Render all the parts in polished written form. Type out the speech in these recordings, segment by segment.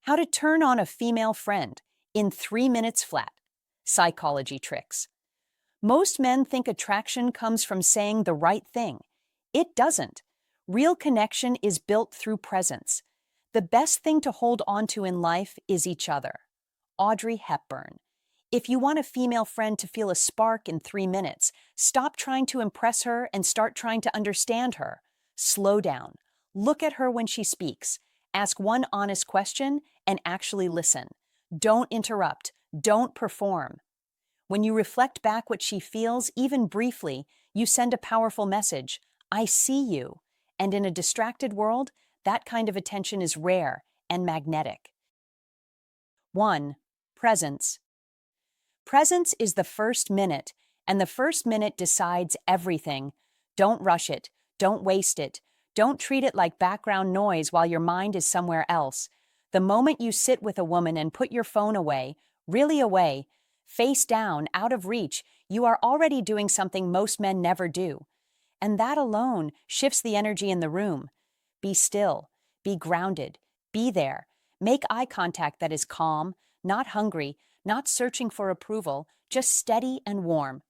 How to turn on a female friend in 3 minutes flat. Psychology tricks. Most men think attraction comes from saying the right thing. It doesn't. Real connection is built through presence. The best thing to hold on to in life is each other. Audrey Hepburn. If you want a female friend to feel a spark in 3 minutes, stop trying to impress her and start trying to understand her. Slow down. Look at her when she speaks. Ask one honest question and actually listen. Don't interrupt. Don't perform. When you reflect back what she feels, even briefly, you send a powerful message. I see you. And in a distracted world, that kind of attention is rare and magnetic. 1. Presence. Presence is the first minute, and the first minute decides everything. Don't rush it. Don't waste it. Don't treat it like background noise while your mind is somewhere else. The moment you sit with a woman and put your phone away, really away, face down, out of reach, you are already doing something most men never do. And that alone shifts the energy in the room. Be still. Be grounded. Be there. Make eye contact that is calm, not hungry, not searching for approval, just steady and warm.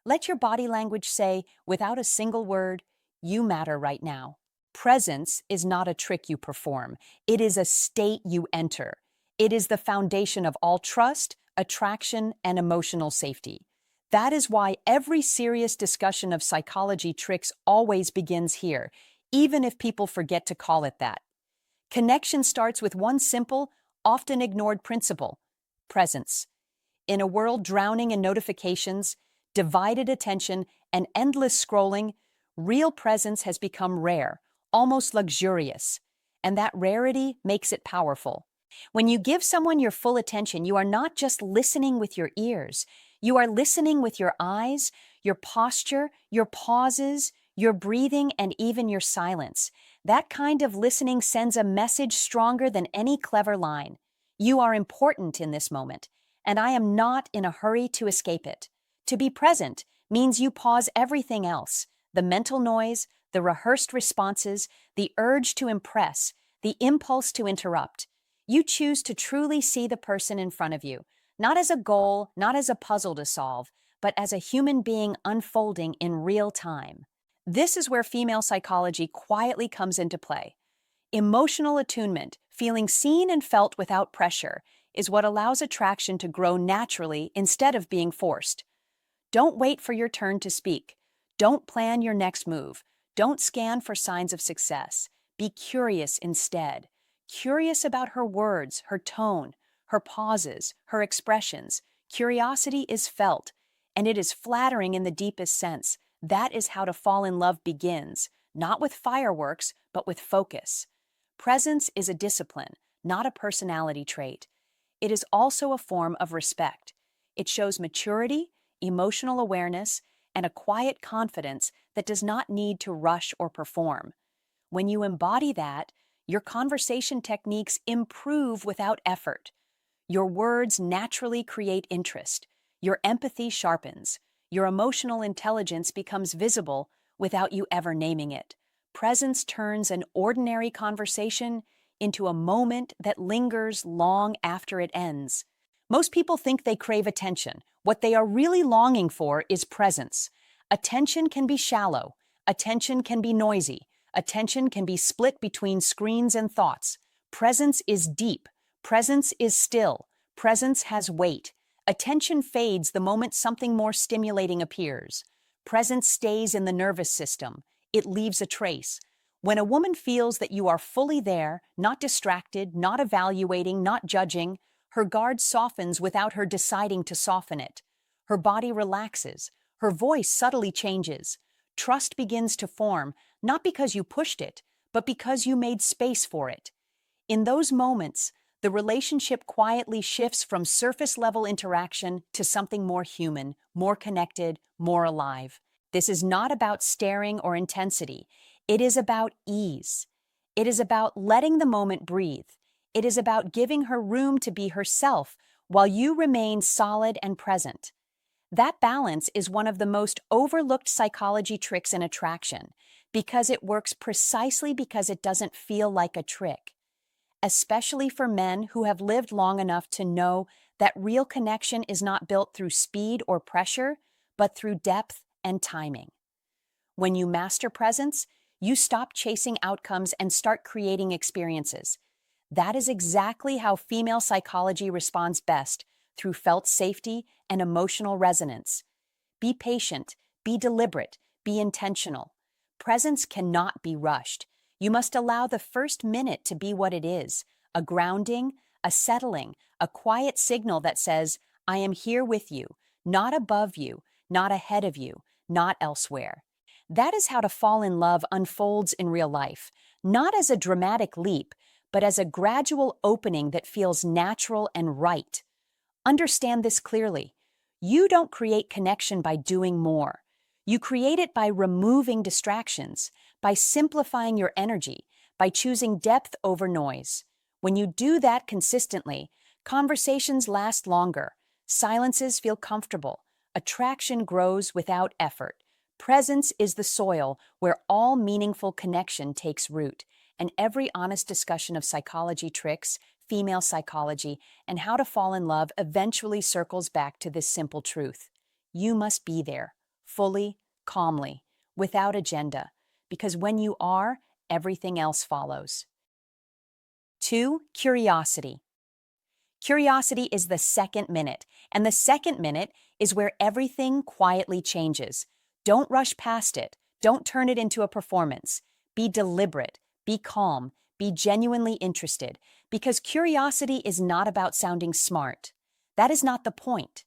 Let your body language say, without a single word, you matter right now. Presence is not a trick you perform. It is a state you enter. It is the foundation of all trust, attraction, and emotional safety. That is why every serious discussion of psychology tricks always begins here, even if people forget to call it that. Connection starts with one simple, often ignored principle: presence. In a world drowning in notifications, divided attention, and endless scrolling, real presence has become rare, almost luxurious, and that rarity makes it powerful. When you give someone your full attention, you are not just listening with your ears. You are listening with your eyes, your posture, your pauses, your breathing, and even your silence. That kind of listening sends a message stronger than any clever line. You are important in this moment, and I am not in a hurry to escape it. To be present means you pause everything else: the mental noise, the rehearsed responses, the urge to impress, the impulse to interrupt. You choose to truly see the person in front of you, not as a goal, not as a puzzle to solve, but as a human being unfolding in real time. This is where female psychology quietly comes into play. Emotional attunement, feeling seen and felt without pressure, is what allows attraction to grow naturally instead of being forced. Don't wait for your turn to speak. Don't plan your next move. Don't scan for signs of success. Be curious instead. Curious about her words, her tone, her pauses, her expressions. Curiosity is felt, and it is flattering in the deepest sense. That is how to fall in love begins, not with fireworks, but with focus. Presence is a discipline, not a personality trait. It is also a form of respect. It shows maturity, emotional awareness, and a quiet confidence that does not need to rush or perform. When you embody that, your conversation techniques improve without effort. Your words naturally create interest. Your empathy sharpens. Your emotional intelligence becomes visible without you ever naming it. Presence turns an ordinary conversation into a moment that lingers long after it ends. Most people think they crave attention. What they are really longing for is presence. Attention can be shallow. Attention can be noisy. Attention can be split between screens and thoughts. Presence is deep. Presence is still. Presence has weight. Attention fades the moment something more stimulating appears. Presence stays in the nervous system. It leaves a trace. When a woman feels that you are fully there, not distracted, not evaluating, not judging, her guard softens without her deciding to soften it. Her body relaxes. Her voice subtly changes. Trust begins to form, not because you pushed it, but because you made space for it. In those moments, the relationship quietly shifts from surface-level interaction to something more human, more connected, more alive. This is not about staring or intensity. It is about ease. It is about letting the moment breathe. It is about giving her room to be herself while you remain solid and present. That balance is one of the most overlooked psychology tricks in attraction, because it works precisely because it doesn't feel like a trick. especially for men who have lived long enough to know that real connection is not built through speed or pressure, but through depth and timing. When you master presence, you stop chasing outcomes and start creating experiences. That is exactly how female psychology responds best, through felt safety and emotional resonance. Be patient, be deliberate, be intentional. Presence cannot be rushed. You must allow the first minute to be what it is, a grounding, a settling, a quiet signal that says, I am here with you, not above you, not ahead of you, not elsewhere. That is how to fall in love unfolds in real life, not as a dramatic leap, but as a gradual opening that feels natural and right. Understand this clearly. You don't create connection by doing more. You create it by removing distractions, by simplifying your energy, by choosing depth over noise. When you do that consistently, conversations last longer, silences feel comfortable, attraction grows without effort. Presence is the soil where all meaningful connection takes root, and every honest discussion of psychology tricks, female psychology, and how to fall in love eventually circles back to this simple truth. You must be there, fully, calmly, without agenda, because when you are, everything else follows. 2. Curiosity. Curiosity is the second minute, and the second minute is where everything quietly changes. Don't rush past it. Don't turn it into a performance. Be deliberate, be calm, be genuinely interested, because curiosity is not about sounding smart. That is not the point.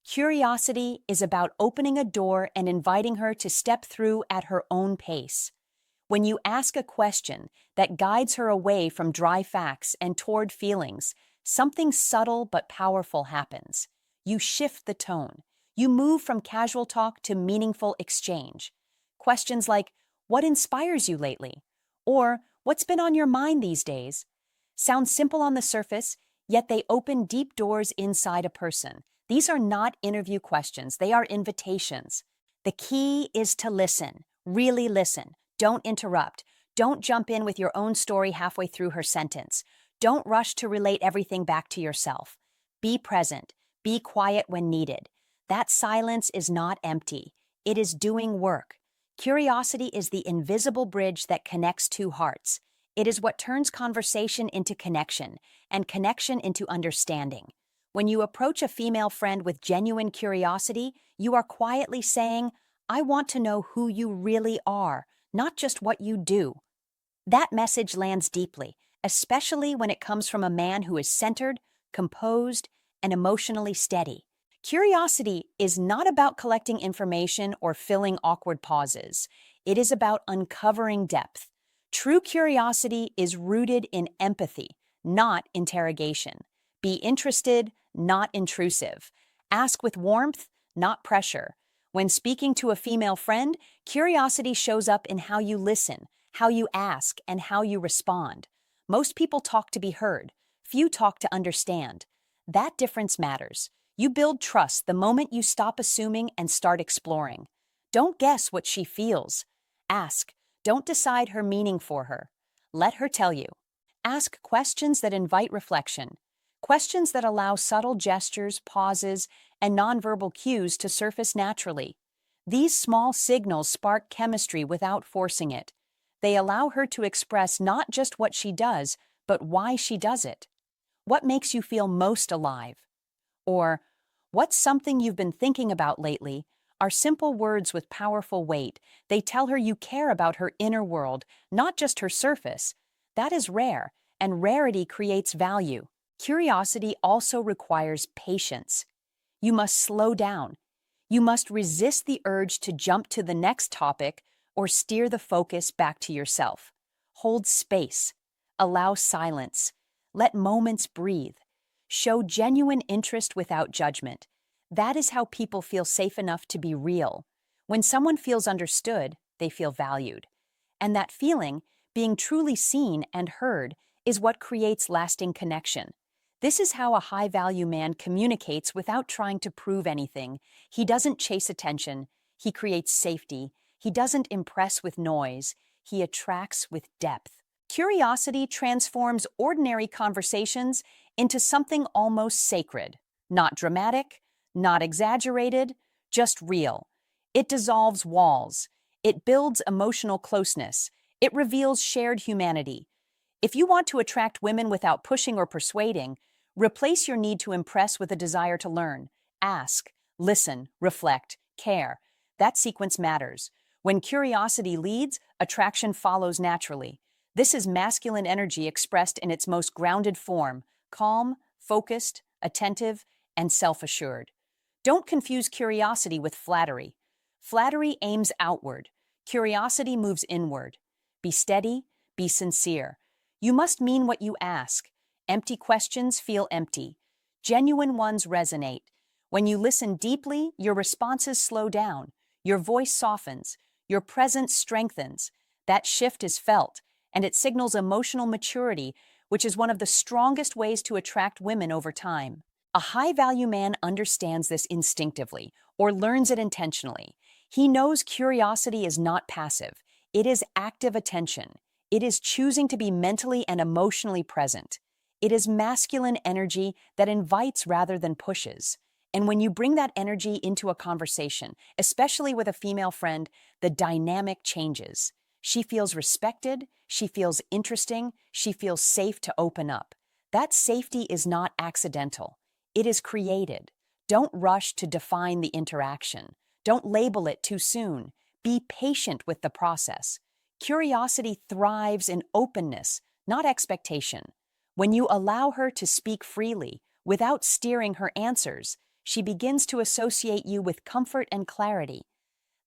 Curiosity is about opening a door and inviting her to step through at her own pace. When you ask a question that guides her away from dry facts and toward feelings, something subtle but powerful happens. You shift the tone. You move from casual talk to meaningful exchange. Questions like, what inspires you lately? Or, what's been on your mind these days? Sound simple on the surface, yet they open deep doors inside a person. These are not interview questions, they are invitations. The key is to listen, really listen. Don't interrupt. Don't jump in with your own story halfway through her sentence. Don't rush to relate everything back to yourself. Be present. Be quiet when needed. That silence is not empty. It is doing work. Curiosity is the invisible bridge that connects two hearts. It is what turns conversation into connection, and connection into understanding. When you approach a female friend with genuine curiosity, you are quietly saying, I want to know who you really are, not just what you do. That message lands deeply, especially when it comes from a man who is centered, composed, and emotionally steady. Curiosity is not about collecting information or filling awkward pauses. It is about uncovering depth. True curiosity is rooted in empathy, not interrogation. Be interested, not intrusive. Ask with warmth, not pressure. When speaking to a female friend, curiosity shows up in how you listen, how you ask, and how you respond. Most people talk to be heard. Few talk to understand. That difference matters. You build trust the moment you stop assuming and start exploring. Don't guess what she feels. Ask. Don't decide her meaning for her. Let her tell you. Ask questions that invite reflection. Questions that allow subtle gestures, pauses, and nonverbal cues to surface naturally. These small signals spark chemistry without forcing it. They allow her to express not just what she does, but why she does it. What makes you feel most alive? Or, what's something you've been thinking about lately? Are simple words with powerful weight. They tell her you care about her inner world, not just her surface. That is rare, and rarity creates value. Curiosity also requires patience. You must slow down. You must resist the urge to jump to the next topic or steer the focus back to yourself. Hold space. Allow silence. Let moments breathe. Show genuine interest without judgment. That is how people feel safe enough to be real. When someone feels understood, they feel valued. And that feeling, being truly seen and heard, is what creates lasting connection. This is how a high-value man communicates without trying to prove anything. He doesn't chase attention. He creates safety. He doesn't impress with noise. He attracts with depth. Curiosity transforms ordinary conversations into something almost sacred. Not dramatic, not exaggerated, just real. It dissolves walls. It builds emotional closeness. It reveals shared humanity. If you want to attract women without pushing or persuading, replace your need to impress with a desire to learn. Ask, listen, reflect, care. That sequence matters. When curiosity leads, attraction follows naturally. This is masculine energy expressed in its most grounded form, calm, focused, attentive, and self-assured. Don't confuse curiosity with flattery. Flattery aims outward. Curiosity moves inward. Be steady, be sincere. You must mean what you ask. Empty questions feel empty. Genuine ones resonate. When you listen deeply, your responses slow down. Your voice softens. Your presence strengthens. That shift is felt, and it signals emotional maturity, which is one of the strongest ways to attract women over time. A high-value man understands this instinctively or learns it intentionally. He knows curiosity is not passive. It is active attention. It is choosing to be mentally and emotionally present. It is masculine energy that invites rather than pushes. And when you bring that energy into a conversation, especially with a female friend, the dynamic changes. She feels respected, she feels interesting, she feels safe to open up. That safety is not accidental. It is created. Don't rush to define the interaction. Don't label it too soon. Be patient with the process. Curiosity thrives in openness, not expectation. When you allow her to speak freely, without steering her answers, she begins to associate you with comfort and clarity.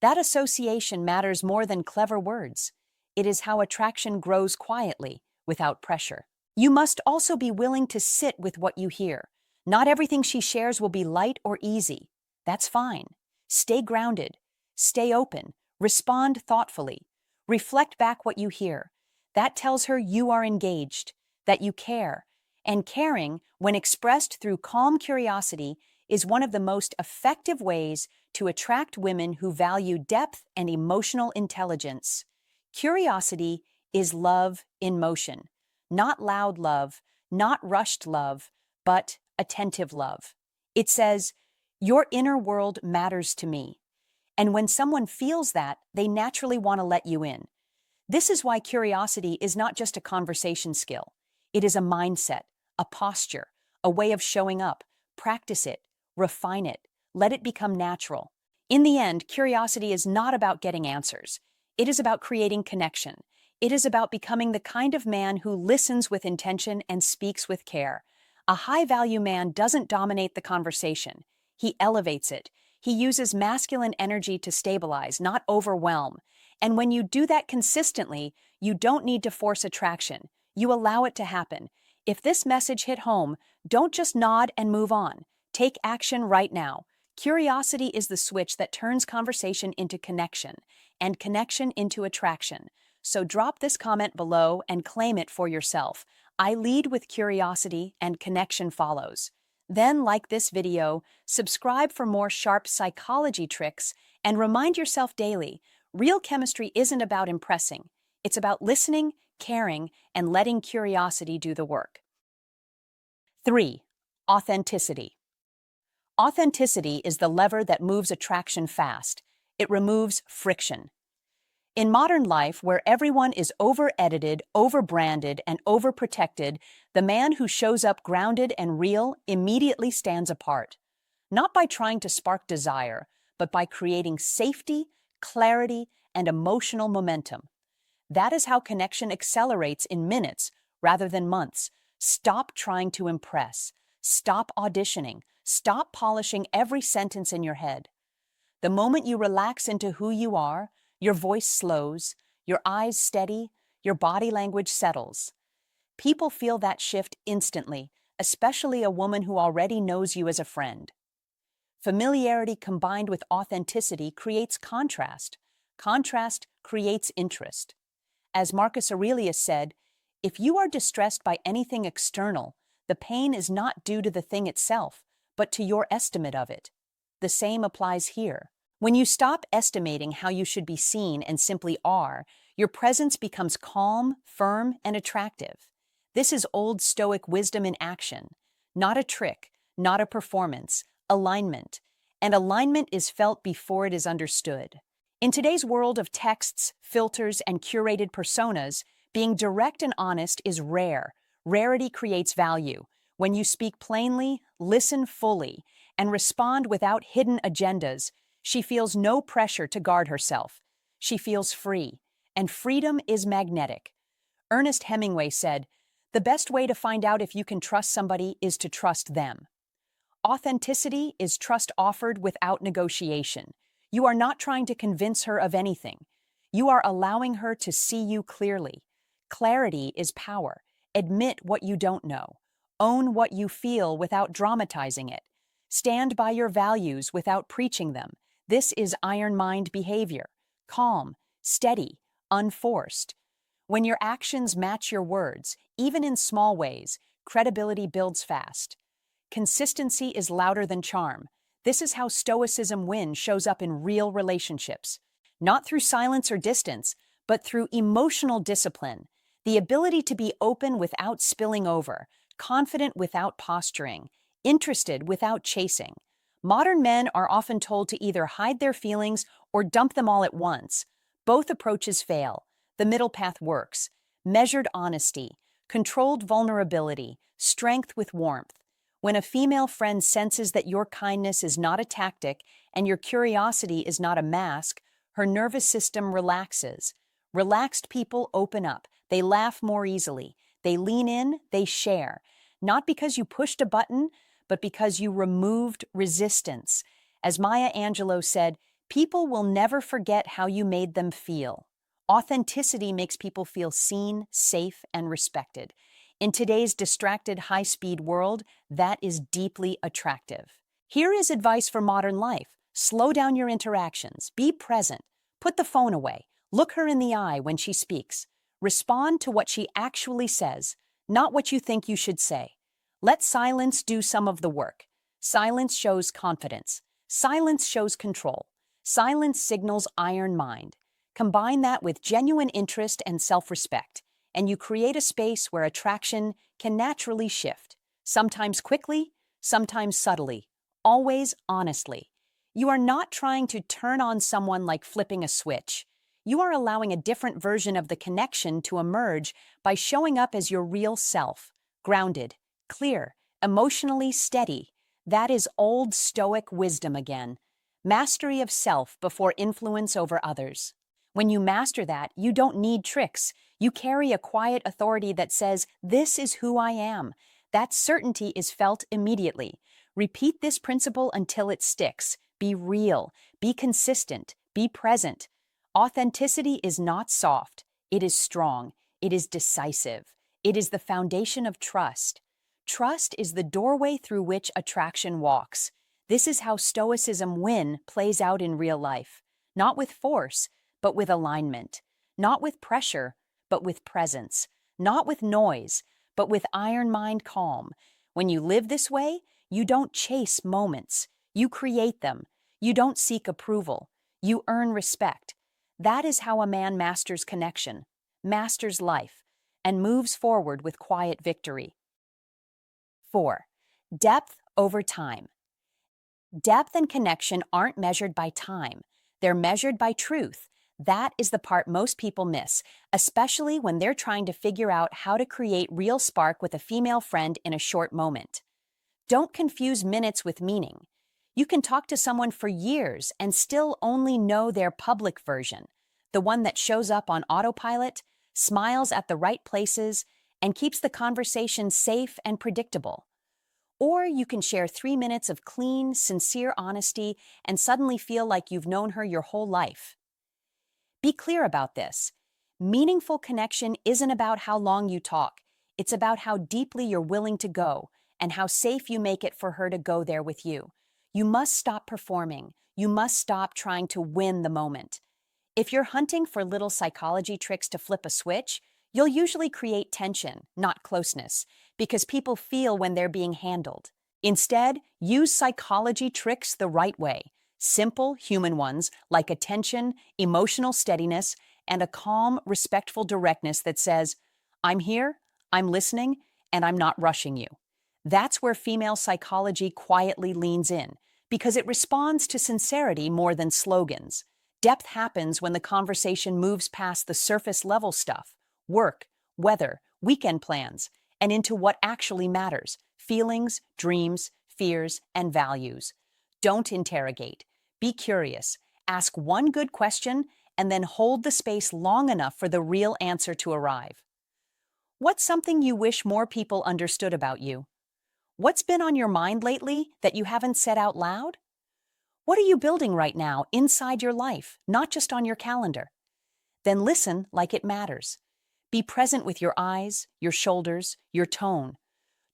That association matters more than clever words. It is how attraction grows quietly, without pressure. You must also be willing to sit with what you hear. Not everything she shares will be light or easy. That's fine. Stay grounded. Stay open. Respond thoughtfully. Reflect back what you hear. That tells her you are engaged, that you care. And caring, when expressed through calm curiosity, is one of the most effective ways to attract women who value depth and emotional intelligence. Curiosity is love in motion. Not loud love, not rushed love, but attentive love. It says, "Your inner world matters to me." And when someone feels that, they naturally want to let you in. This is why curiosity is not just a conversation skill. It is a mindset, a posture, a way of showing up. Practice it, refine it, let it become natural. In the end, curiosity is not about getting answers. It is about creating connection. It is about becoming the kind of man who listens with intention and speaks with care. A high-value man doesn't dominate the conversation. He elevates it. He uses masculine energy to stabilize, not overwhelm. And when you do that consistently, you don't need to force attraction. You allow it to happen. If this message hit home, don't just nod and move on. Take action right now. Curiosity is the switch that turns conversation into connection, and connection into attraction. So drop this comment below and claim it for yourself. I lead with curiosity and connection follows. Then like this video, subscribe for more sharp psychology tricks, and remind yourself daily, real chemistry isn't about impressing. It's about listening, caring, and letting curiosity do the work. 3. Authenticity. Authenticity is the lever that moves attraction fast. It removes friction. In modern life, where everyone is over-edited, over-branded, and over-protected, the man who shows up grounded and real immediately stands apart. Not by trying to spark desire, but by creating safety, clarity, and emotional momentum. That is how connection accelerates in minutes rather than months. Stop trying to impress. Stop auditioning. Stop polishing every sentence in your head. The moment you relax into who you are, your voice slows, your eyes steady, your body language settles. People feel that shift instantly, especially a woman who already knows you as a friend. Familiarity combined with authenticity creates contrast. Contrast creates interest. As Marcus Aurelius said, if you are distressed by anything external, the pain is not due to the thing itself, but to your estimate of it. The same applies here. When you stop estimating how you should be seen and simply are, Your presence becomes calm, firm, and attractive. This is Old Stoic wisdom in action. Not a trick, not a performance, alignment. And alignment is felt before it is understood. In today's world of texts, filters, and curated personas, being direct and honest is rare. Rarity creates value. When you speak plainly, listen fully, and respond without hidden agendas, she feels no pressure to guard herself. She feels free, and freedom is magnetic. Ernest Hemingway said, "The best way to find out if you can trust somebody is to trust them." Authenticity is trust offered without negotiation. You are not trying to convince her of anything. You are allowing her to see you clearly. Clarity is power. Admit what you don't know. Own what you feel without dramatizing it. Stand by your values without preaching them. This is iron mind behavior. Calm, steady, unforced. When your actions match your words, even in small ways, credibility builds fast. Consistency is louder than charm. This is how Stoicism Win shows up in real relationships. Not through silence or distance, but through emotional discipline. The ability to be open without spilling over, confident without posturing, interested without chasing. Modern men are often told to either hide their feelings or dump them all at once. Both approaches fail. The middle path works. Measured honesty, controlled vulnerability, strength with warmth. When a female friend senses that your kindness is not a tactic and your curiosity is not a mask, her nervous system relaxes. Relaxed people open up. They laugh more easily. They lean in, they share. Not because you pushed a button, but because you removed resistance. As Maya Angelou said, people will never forget how you made them feel. Authenticity makes people feel seen, safe, and respected. In today's distracted, high-speed world, that is deeply attractive. Here is advice for modern life. Slow down your interactions. Be present. Put the phone away. Look her in the eye when she speaks. Respond to what she actually says, not what you think you should say. Let silence do some of the work. Silence shows confidence. Silence shows control. Silence signals iron mind. Combine that with genuine interest and self-respect, and you create a space where attraction can naturally shift. Sometimes quickly, sometimes subtly, always honestly. You are not trying to turn on someone like flipping a switch. You are allowing a different version of the connection to emerge by showing up as your real self, grounded, clear, emotionally steady. That is old Stoic wisdom again. Mastery of self before influence over others. When you master that, you don't need tricks. You carry a quiet authority that says, "This is who I am." That certainty is felt immediately. Repeat this principle until it sticks. Be real. Be consistent. Be present. Authenticity is not soft. It is strong. It is decisive. It is the foundation of trust. Trust is the doorway through which attraction walks. This is how Stoicism Win plays out in real life. Not with force, but with alignment. Not with pressure, but with presence. Not with noise, but with iron mind calm. When you live this way, you don't chase moments. You create them. You don't seek approval. You earn respect. That is how a man masters connection, masters life, and moves forward with quiet victory. 4. Depth over time. Depth and connection aren't measured by time. They're measured by truth. That is the part most people miss, especially when they're trying to figure out how to create real spark with a female friend in a short moment. Don't confuse minutes with meaning. You can talk to someone for years and still only know their public version, the one that shows up on autopilot, smiles at the right places, and keeps the conversation safe and predictable. Or you can share 3 minutes of clean, sincere honesty and suddenly feel like you've known her your whole life. Be clear about this. Meaningful connection isn't about how long you talk. It's about how deeply you're willing to go and how safe you make it for her to go there with you. You must stop performing. You must stop trying to win the moment. If you're hunting for little psychology tricks to flip a switch, you'll usually create tension, not closeness, because people feel when they're being handled. Instead, use psychology tricks the right way. Simple, human ones like attention, emotional steadiness, and a calm, respectful directness that says, I'm here, I'm listening, and I'm not rushing you. That's where female psychology quietly leans in, because it responds to sincerity more than slogans. Depth happens when the conversation moves past the surface level stuff, work, weather, weekend plans, and into what actually matters: feelings, dreams, fears, and values. Don't interrogate. Be curious. Ask one good question and then hold the space long enough for the real answer to arrive. What's something you wish more people understood about you? What's been on your mind lately that you haven't said out loud? What are you building right now inside your life, not just on your calendar? Then listen like it matters. Be present with your eyes, your shoulders, your tone.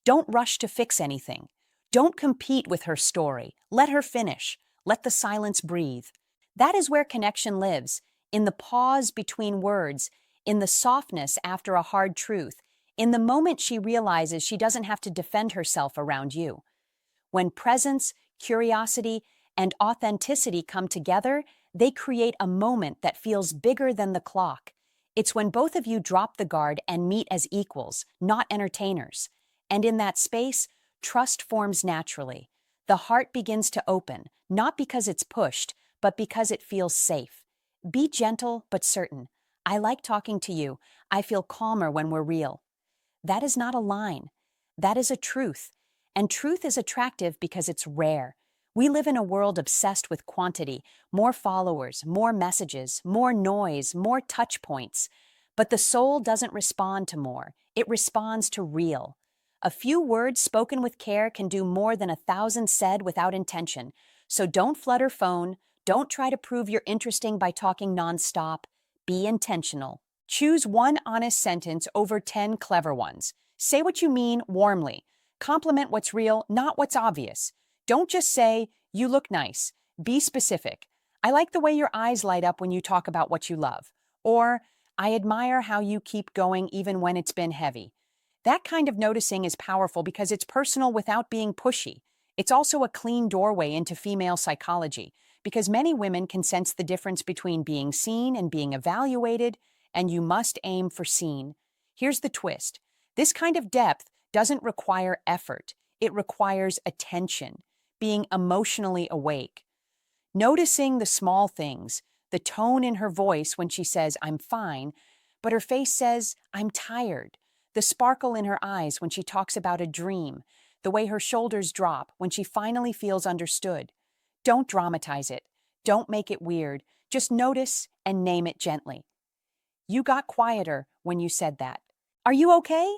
Don't rush to fix anything. Don't compete with her story. Let her finish. Let the silence breathe. That is where connection lives, in the pause between words, in the softness after a hard truth, in the moment she realizes she doesn't have to defend herself around you. When presence, curiosity, and authenticity come together, they create a moment that feels bigger than the clock. It's when both of you drop the guard and meet as equals, not entertainers. And in that space, trust forms naturally. The heart begins to open, not because it's pushed, but because it feels safe. Be gentle but certain. I like talking to you. I feel calmer when we're real. That is not a line. That is a truth. And truth is attractive because it's rare. We live in a world obsessed with quantity: more followers, more messages, more noise, more touch points. But the soul doesn't respond to more. It responds to real. A few words spoken with care can do more than 1,000 said without intention. So don't flutter phone. Don't try to prove you're interesting by talking nonstop. Be intentional. Choose one honest sentence over 10 clever ones. Say what you mean warmly. Compliment what's real, not what's obvious. Don't just say, you look nice. Be specific. I like the way your eyes light up when you talk about what you love. Or, I admire how you keep going even when it's been heavy. That kind of noticing is powerful because it's personal without being pushy. It's also a clean doorway into female psychology, because many women can sense the difference between being seen and being evaluated, and you must aim for seen. Here's the twist. This kind of depth doesn't require effort. It requires attention, being emotionally awake. Noticing the small things, the tone in her voice when she says, I'm fine, but her face says, I'm tired. The sparkle in her eyes when she talks about a dream, the way her shoulders drop when she finally feels understood. Don't dramatize it. Don't make it weird. Just notice and name it gently. You got quieter when you said that. Are you okay?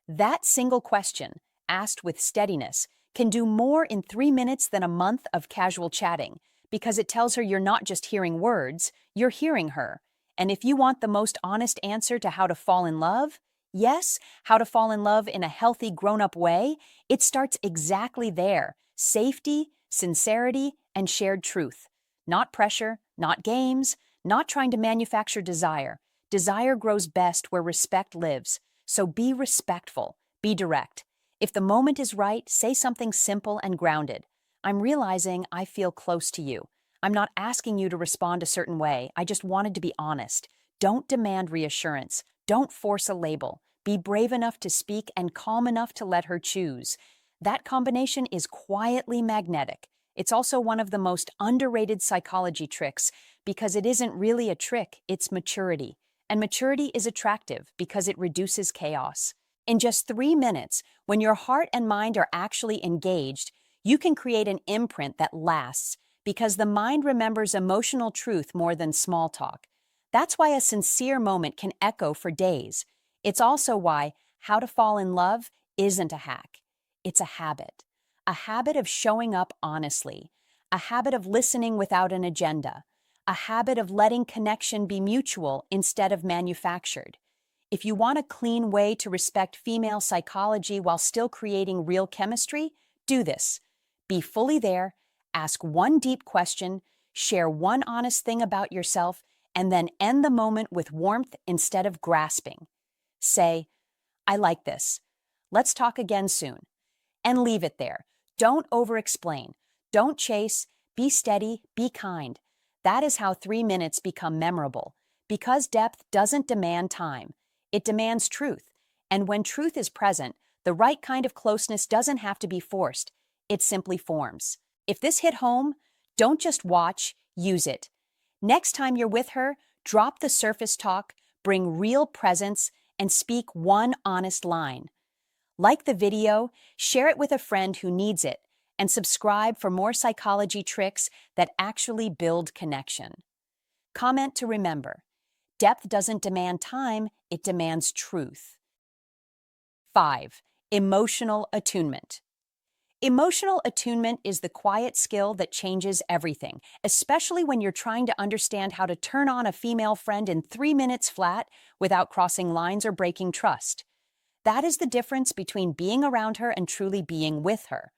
That single question, asked with steadiness, can do more in 3 minutes than a month of casual chatting, because it tells her you're not just hearing words, you're hearing her. And if you want the most honest answer to how to fall in love, yes, how to fall in love in a healthy, grown-up way, it starts exactly there: safety, sincerity, and shared truth. Not pressure, not games, not trying to manufacture desire. Desire grows best where respect lives. So be respectful, be direct. If the moment is right, say something simple and grounded. I'm realizing I feel close to you. I'm not asking you to respond a certain way. I just wanted to be honest. Don't demand reassurance. Don't force a label. Be brave enough to speak and calm enough to let her choose. That combination is quietly magnetic. It's also one of the most underrated psychology tricks, because it isn't really a trick, it's maturity. And maturity is attractive because it reduces chaos. In just 3 minutes, when your heart and mind are actually engaged, you can create an imprint that lasts, because the mind remembers emotional truth more than small talk. That's why a sincere moment can echo for days. It's also why how to fall in love isn't a hack. It's a habit of showing up honestly, a habit of listening without an agenda, a habit of letting connection be mutual instead of manufactured. If you want a clean way to respect female psychology while still creating real chemistry, do this. Be fully there, ask one deep question, share one honest thing about yourself, and then end the moment with warmth instead of grasping. Say, I like this. Let's talk again soon. And leave it there. Don't over-explain. Don't chase. Be steady. Be kind. That is how 3 minutes become memorable, Because depth doesn't demand time, it demands truth. And when truth is present, the right kind of closeness doesn't have to be forced, it simply forms. If this hit home, don't just watch, use it. Next time you're with her, drop the surface talk, bring real presence, and speak one honest line. Like the video, share it with a friend who needs it, and subscribe for more psychology tricks that actually build connection. Comment to remember: depth doesn't demand time, it demands truth. 5. Emotional attunement. Emotional attunement is the quiet skill that changes everything, especially when you're trying to understand how to turn on a female friend in 3 minutes flat without crossing lines or breaking trust. That is the difference between being around her and truly being with her.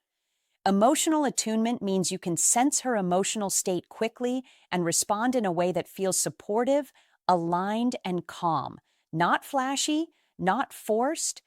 Emotional attunement means you can sense her emotional state quickly and respond in a way that feels supportive, aligned, and calm. Not flashy, not forced.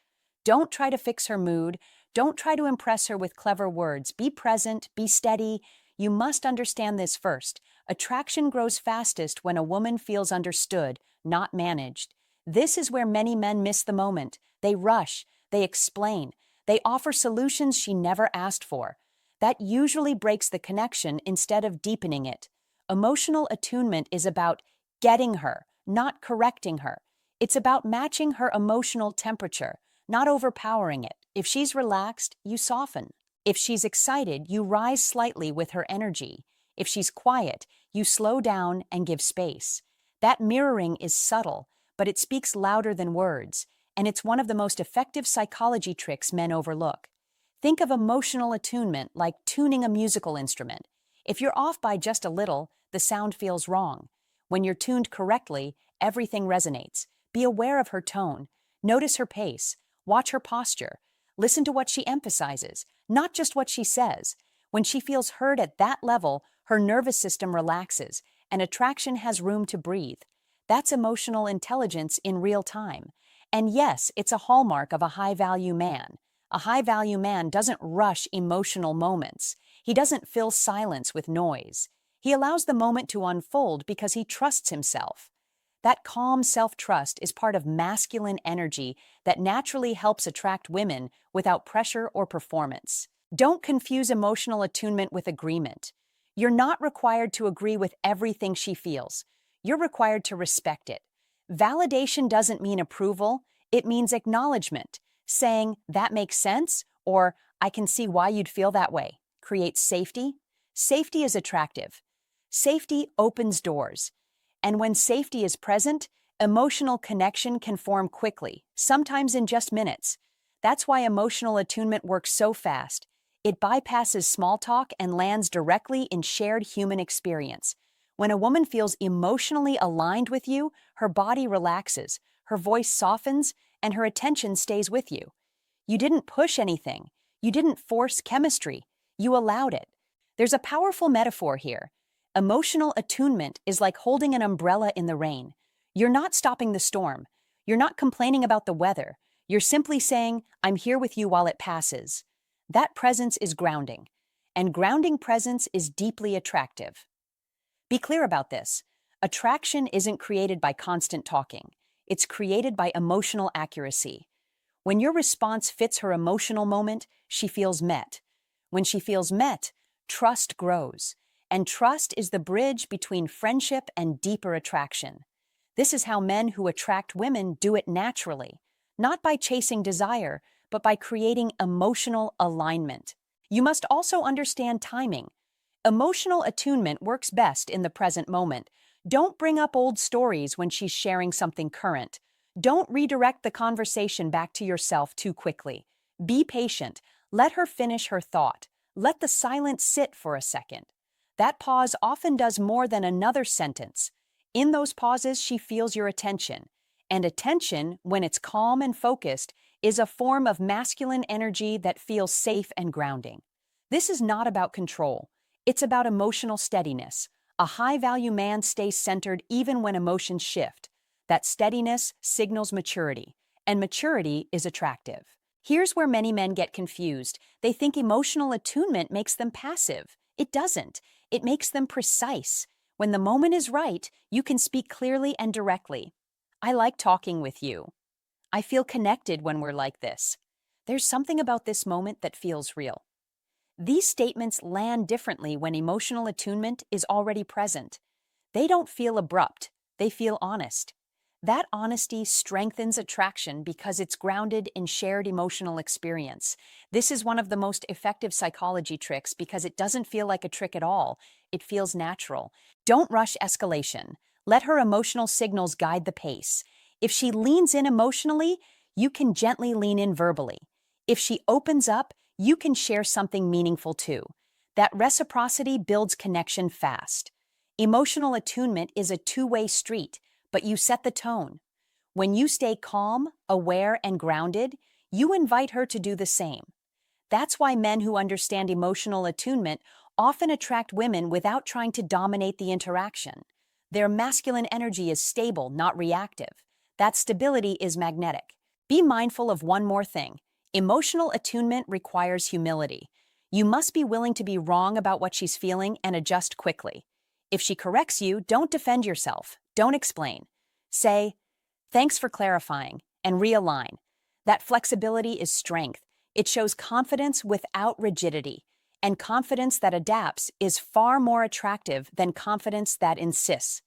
Don't try to fix her mood. Don't try to impress her with clever words. Be present, be steady. You must understand this first. Attraction grows fastest when a woman feels understood, not managed. This is where many men miss the moment. They rush, they explain, they offer solutions she never asked for. That usually breaks the connection instead of deepening it. Emotional attunement is about getting her, not correcting her. It's about matching her emotional temperature, not overpowering it. If she's relaxed, you soften. If she's excited, you rise slightly with her energy. If she's quiet, you slow down and give space. That mirroring is subtle, but it speaks louder than words, and it's one of the most effective psychology tricks men overlook. Think of emotional attunement like tuning a musical instrument. If you're off by just a little, the sound feels wrong. When you're tuned correctly, everything resonates. Be aware of her tone. Notice her pace. Watch her posture. Listen to what she emphasizes, not just what she says. When she feels heard at that level, her nervous system relaxes, and attraction has room to breathe. That's emotional intelligence in real time. And yes, it's a hallmark of a high-value man. A high-value man doesn't rush emotional moments. He doesn't fill silence with noise. He allows the moment to unfold because he trusts himself. That calm self-trust is part of masculine energy that naturally helps attract women without pressure or performance. Don't confuse emotional attunement with agreement. You're not required to agree with everything she feels. You're required to respect it. Validation doesn't mean approval, it means acknowledgement. Saying, "that makes sense," or "I can see why you'd feel that way," creates safety. Safety is attractive. Safety opens doors. And when safety is present, emotional connection can form quickly, sometimes in just minutes. That's why emotional attunement works so fast. It bypasses small talk and lands directly in shared human experience. When a woman feels emotionally aligned with you, her body relaxes, her voice softens, and her attention stays with you. You didn't push anything. You didn't force chemistry. You allowed it. There's a powerful metaphor here. Emotional attunement is like holding an umbrella in the rain. You're not stopping the storm. You're not complaining about the weather. You're simply saying, "I'm here with you while it passes." That presence is grounding, and grounding presence is deeply attractive. Be clear about this. Attraction isn't created by constant talking. It's created by emotional accuracy. When your response fits her emotional moment, she feels met. When she feels met, trust grows. And trust is the bridge between friendship and deeper attraction. This is how men who attract women do it naturally, not by chasing desire, but by creating emotional alignment. You must also understand timing. Emotional attunement works best in the present moment. Don't bring up old stories when she's sharing something current. Don't redirect the conversation back to yourself too quickly. Be patient. Let her finish her thought. Let the silence sit for a second. That pause often does more than another sentence. In those pauses, she feels your attention. And attention, when it's calm and focused, is a form of masculine energy that feels safe and grounding. This is not about control. It's about emotional steadiness. A high-value man stays centered even when emotions shift. That steadiness signals maturity, and maturity is attractive. Here's where many men get confused. They think emotional attunement makes them passive. It doesn't. It makes them precise. When the moment is right, you can speak clearly and directly. I like talking with you. I feel connected when we're like this. There's something about this moment that feels real. These statements land differently when emotional attunement is already present. They don't feel abrupt, they feel honest. That honesty strengthens attraction because it's grounded in shared emotional experience. This is one of the most effective psychology tricks because it doesn't feel like a trick at all. It feels natural. Don't rush escalation. Let her emotional signals guide the pace. If she leans in emotionally, you can gently lean in verbally. If she opens up, you can share something meaningful too. That reciprocity builds connection fast. Emotional attunement is a two-way street, but you set the tone. When you stay calm, aware, and grounded, you invite her to do the same. That's why men who understand emotional attunement often attract women without trying to dominate the interaction. Their masculine energy is stable, not reactive. That stability is magnetic. Be mindful of one more thing. Emotional attunement requires humility. You must be willing to be wrong about what she's feeling and adjust quickly. If she corrects you, don't defend yourself. Don't explain. Say, "Thanks for clarifying," and realign. That flexibility is strength. It shows confidence without rigidity. And confidence that adapts is far more attractive than confidence that insists.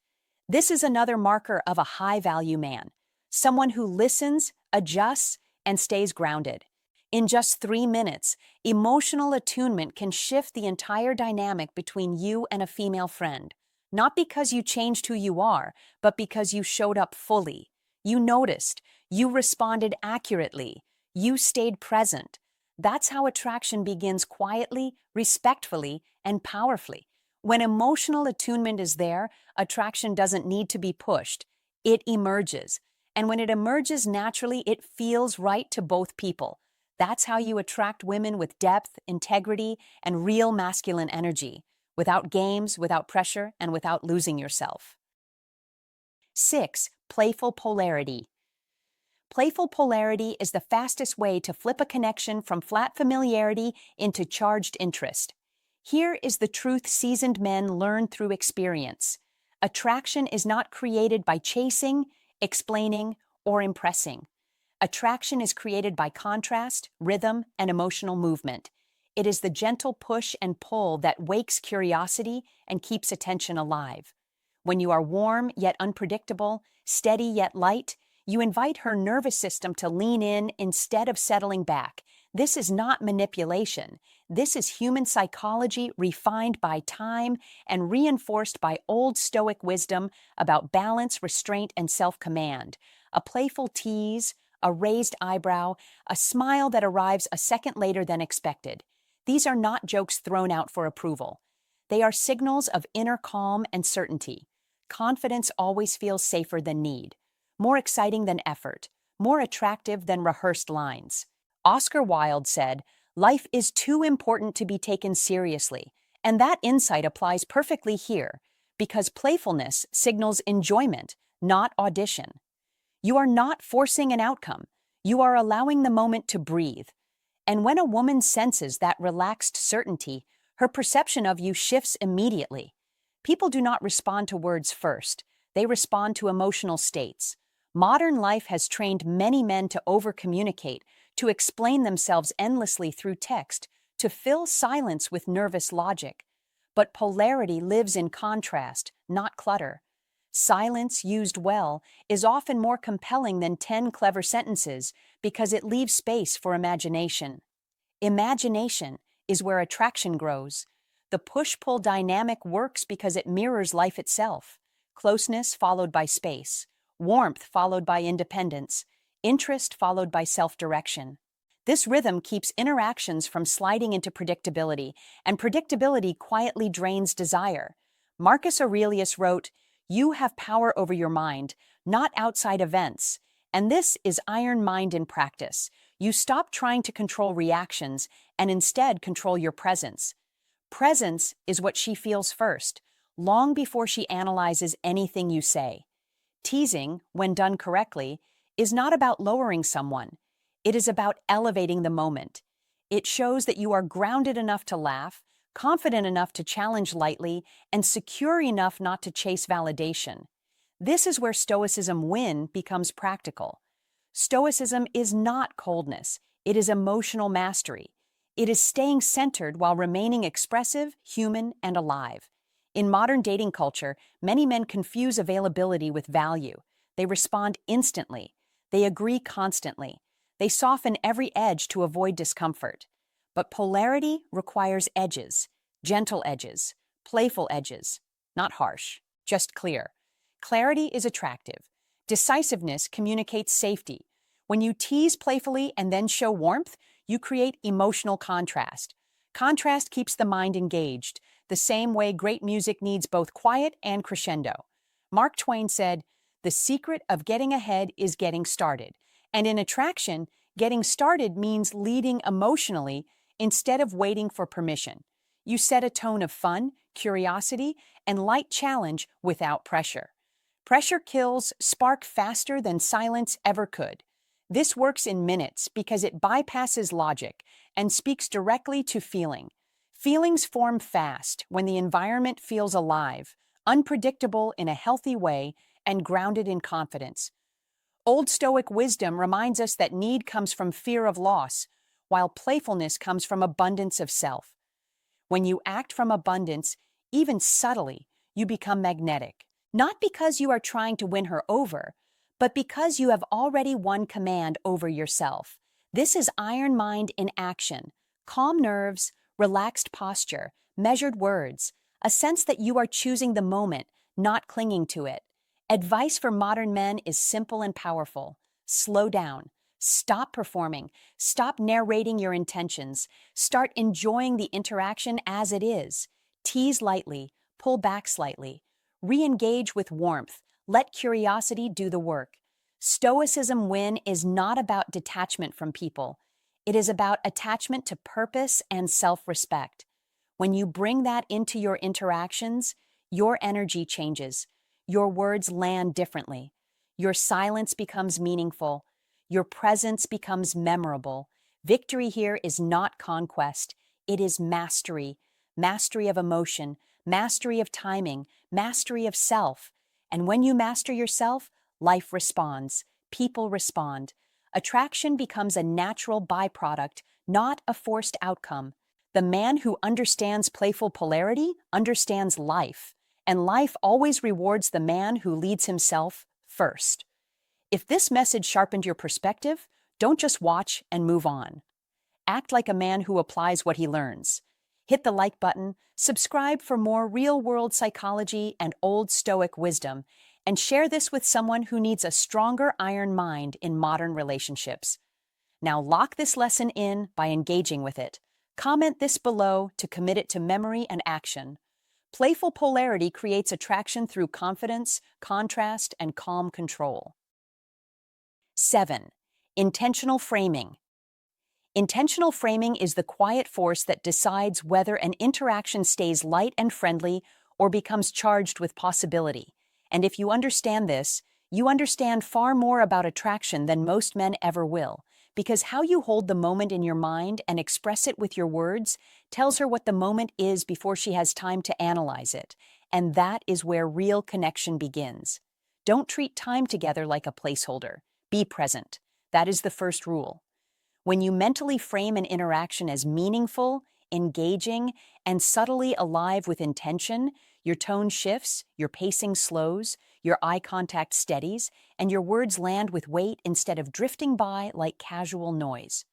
This is another marker of a high-value man. Someone who listens, adjusts, and stays grounded. In just 3 minutes, emotional attunement can shift the entire dynamic between you and a female friend. Not because you changed who you are, but because you showed up fully. You noticed. You responded accurately. You stayed present. That's how attraction begins quietly, respectfully, and powerfully. When emotional attunement is there, attraction doesn't need to be pushed. It emerges. And when it emerges naturally, it feels right to both people. That's how you attract women with depth, integrity, and real masculine energy, without games, without pressure, and without losing yourself. 6. Playful polarity. Playful polarity is the fastest way to flip a connection from flat familiarity into charged interest. Here is the truth seasoned men learn through experience. Attraction is not created by chasing, explaining, or impressing. Attraction is created by contrast, rhythm, and emotional movement. It is the gentle push and pull that wakes curiosity and keeps attention alive. When you are warm yet unpredictable, steady yet light, you invite her nervous system to lean in instead of settling back. This is not manipulation. This is human psychology refined by time and reinforced by Old Stoic wisdom about balance, restraint, and self-command. A playful tease, a raised eyebrow, a smile that arrives a second later than expected. These are not jokes thrown out for approval. They are signals of inner calm and certainty. Confidence always feels safer than need, more exciting than effort, more attractive than rehearsed lines. Oscar Wilde said, "Life is too important to be taken seriously," and that insight applies perfectly here, because playfulness signals enjoyment, not audition. You are not forcing an outcome. You are allowing the moment to breathe. And when a woman senses that relaxed certainty, her perception of you shifts immediately. People do not respond to words first. They respond to emotional states. Modern life has trained many men to over-communicate, to explain themselves endlessly through text, to fill silence with nervous logic. But polarity lives in contrast, not clutter. Silence, used well, is often more compelling than 10 clever sentences because it leaves space for imagination. Imagination is where attraction grows. The push-pull dynamic works because it mirrors life itself. Closeness followed by space, warmth followed by independence, interest followed by self-direction. This rhythm keeps interactions from sliding into predictability, and predictability quietly drains desire. Marcus Aurelius wrote, "You have power over your mind, not outside events." And this is iron mind in practice. You stop trying to control reactions and instead control your presence. Presence is what she feels first, long before she analyzes anything you say. Teasing, when done correctly, is not about lowering someone. It is about elevating the moment. It shows that you are grounded enough to laugh, confident enough to challenge lightly, and secure enough not to chase validation. This is where Stoicism Win becomes practical. Stoicism is not coldness, it is emotional mastery. It is staying centered while remaining expressive, human, and alive. In modern dating culture, many men confuse availability with value. They respond instantly. They agree constantly. They soften every edge to avoid discomfort. But polarity requires edges, gentle edges, playful edges, not harsh, just clear. Clarity is attractive. Decisiveness communicates safety. When you tease playfully and then show warmth, you create emotional contrast. Contrast keeps the mind engaged, the same way great music needs both quiet and crescendo. Mark Twain said, "The secret of getting ahead is getting started." And in attraction, getting started means leading emotionally instead of waiting for permission. You set a tone of fun, curiosity, and light challenge without pressure. Pressure kills spark faster than silence ever could. This works in minutes because it bypasses logic and speaks directly to feeling. Feelings form fast when the environment feels alive, unpredictable in a healthy way, and grounded in confidence. Old Stoic wisdom reminds us that need comes from fear of loss, while playfulness comes from abundance of self. When you act from abundance, even subtly, you become magnetic. Not because you are trying to win her over, but because you have already won command over yourself. This is iron mind in action. Calm nerves, relaxed posture, measured words, a sense that you are choosing the moment, not clinging to it. Advice for modern men is simple and powerful. Slow down. Stop performing. Stop narrating your intentions. Start enjoying the interaction as it is. Tease lightly. Pull back slightly. Re-engage with warmth. Let curiosity do the work. Stoicism Win is not about detachment from people. It is about attachment to purpose and self-respect. When you bring that into your interactions, your energy changes. Your words land differently. Your silence becomes meaningful. Your presence becomes memorable. Victory here is not conquest. It is mastery. Mastery of emotion, mastery of timing, mastery of self. And when you master yourself, life responds. People respond. Attraction becomes a natural byproduct, not a forced outcome. The man who understands playful polarity understands life, and life always rewards the man who leads himself first. If this message sharpened your perspective, don't just watch and move on. Act like a man who applies what he learns. Hit the like button, subscribe for more real-world psychology and old Stoic wisdom, and share this with someone who needs a stronger iron mind in modern relationships. Now lock this lesson in by engaging with it. Comment this below to commit it to memory and action. Playful polarity creates attraction through confidence, contrast, and calm control. 7. Intentional framing. Intentional framing is the quiet force that decides whether an interaction stays light and friendly or becomes charged with possibility. And if you understand this, you understand far more about attraction than most men ever will, because how you hold the moment in your mind and express it with your words tells her what the moment is before she has time to analyze it, and that is where real connection begins. Don't treat time together like a placeholder. Be present. That is the first rule. When you mentally frame an interaction as meaningful, engaging, and subtly alive with intention, your tone shifts, your pacing slows, your eye contact steadies, and your words land with weight instead of drifting by like casual noise.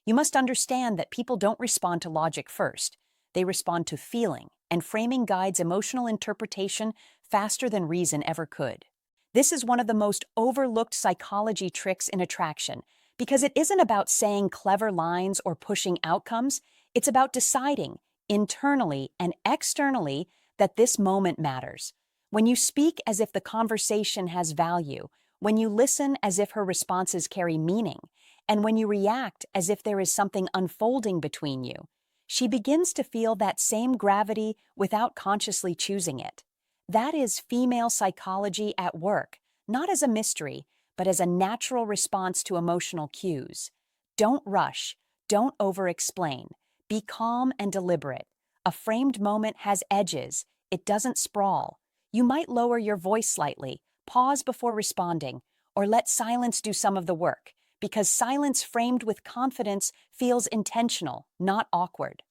You must understand that people don't respond to logic first. They respond to feeling, and framing guides emotional interpretation faster than reason ever could. This is one of the most overlooked psychology tricks in attraction, because it isn't about saying clever lines or pushing outcomes. It's about deciding, internally and externally, that this moment matters. When you speak as if the conversation has value, when you listen as if her responses carry meaning, and when you react as if there is something unfolding between you, she begins to feel that same gravity without consciously choosing it. That is female psychology at work, not as a mystery, but as a natural response to emotional cues. Don't rush. Don't over-explain. Be calm and deliberate. A framed moment has edges. It doesn't sprawl. You might lower your voice slightly, pause before responding, or let silence do some of the work, because silence framed with confidence feels intentional, not awkward.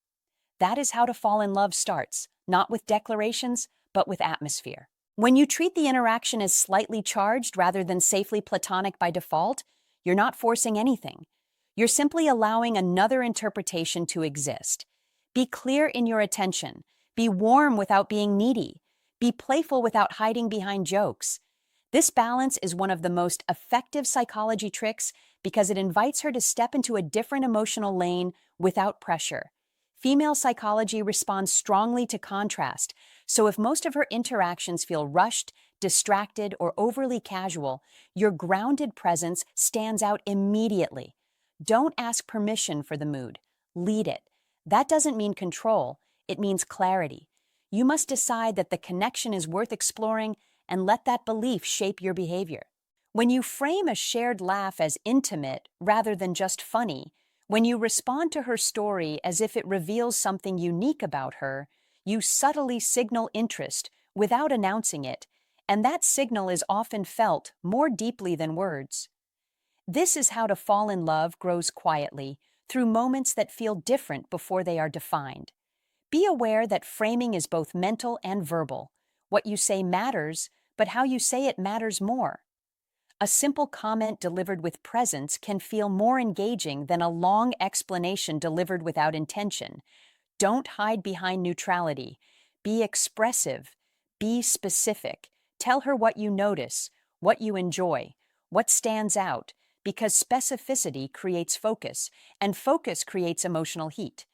That is how to fall in love starts, not with declarations, but with atmosphere. When you treat the interaction as slightly charged rather than safely platonic by default, you're not forcing anything. You're simply allowing another interpretation to exist. Be clear in your attention. Be warm without being needy. Be playful without hiding behind jokes. This balance is one of the most effective psychology tricks because it invites her to step into a different emotional lane without pressure. Female psychology responds strongly to contrast, so if most of her interactions feel rushed, distracted, or overly casual, your grounded presence stands out immediately. Don't ask permission for the mood. Lead it. That doesn't mean control, it means clarity. You must decide that the connection is worth exploring and let that belief shape your behavior. When you frame a shared laugh as intimate rather than just funny, when you respond to her story as if it reveals something unique about her, you subtly signal interest without announcing it, and that signal is often felt more deeply than words. This is how to fall in love grows quietly, through moments that feel different before they are defined. Be aware that framing is both mental and verbal. What you say matters, but how you say it matters more. A simple comment delivered with presence can feel more engaging than a long explanation delivered without intention. Don't hide behind neutrality. Be expressive. Be specific. Tell her what you notice, what you enjoy, what stands out, because specificity creates focus, and focus creates emotional heat.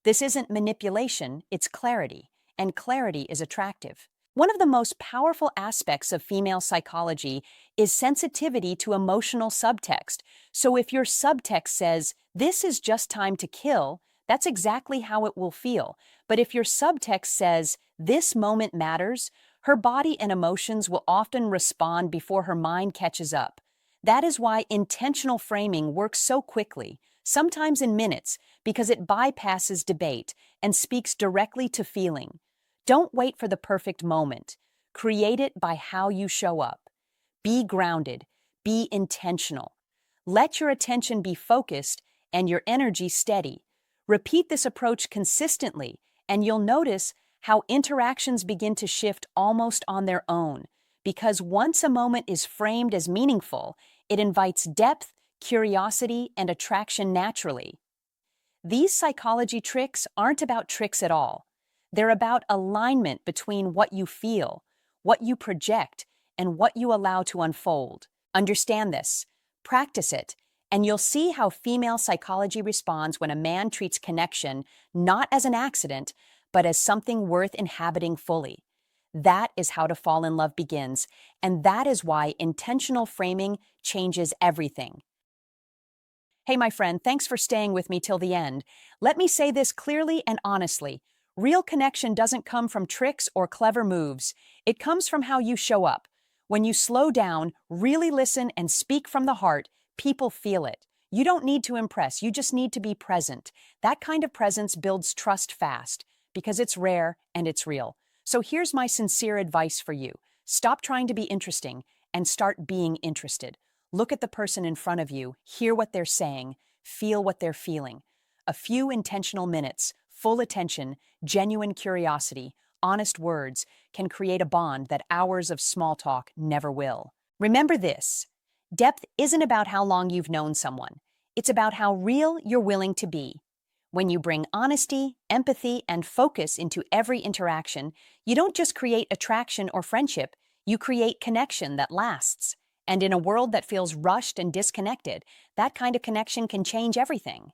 This isn't manipulation, it's clarity, and clarity is attractive. One of the most powerful aspects of female psychology is sensitivity to emotional subtext. So if your subtext says, "This is just time to kill," that's exactly how it will feel. But if your subtext says, "This moment matters," her body and emotions will often respond before her mind catches up. That is why intentional framing works so quickly, sometimes in minutes, because it bypasses debate and speaks directly to feeling. Don't wait for the perfect moment. Create it by how you show up. Be grounded. Be intentional. Let your attention be focused and your energy steady. Repeat this approach consistently, and you'll notice how interactions begin to shift almost on their own. Because once a moment is framed as meaningful, it invites depth, curiosity, and attraction naturally. These psychology tricks aren't about tricks at all. They're about alignment between what you feel, what you project, and what you allow to unfold. Understand this, practice it, and you'll see how female psychology responds when a man treats connection not as an accident, but as something worth inhabiting fully. That is how to fall in love begins, and that is why intentional framing changes everything. Hey, my friend, thanks for staying with me till the end. Let me say this clearly and honestly. Real connection doesn't come from tricks or clever moves. It comes from how you show up. When you slow down, really listen, and speak from the heart, people feel it. You don't need to impress, you just need to be present. That kind of presence builds trust fast, because it's rare and it's real. So here's my sincere advice for you. Stop trying to be interesting and start being interested. Look at the person in front of you, hear what they're saying, feel what they're feeling. A few intentional minutes, full attention, genuine curiosity, honest words can create a bond that hours of small talk never will. Remember this, depth isn't about how long you've known someone. It's about how real you're willing to be. When you bring honesty, empathy, and focus into every interaction, you don't just create attraction or friendship, you create connection that lasts. And in a world that feels rushed and disconnected, that kind of connection can change everything.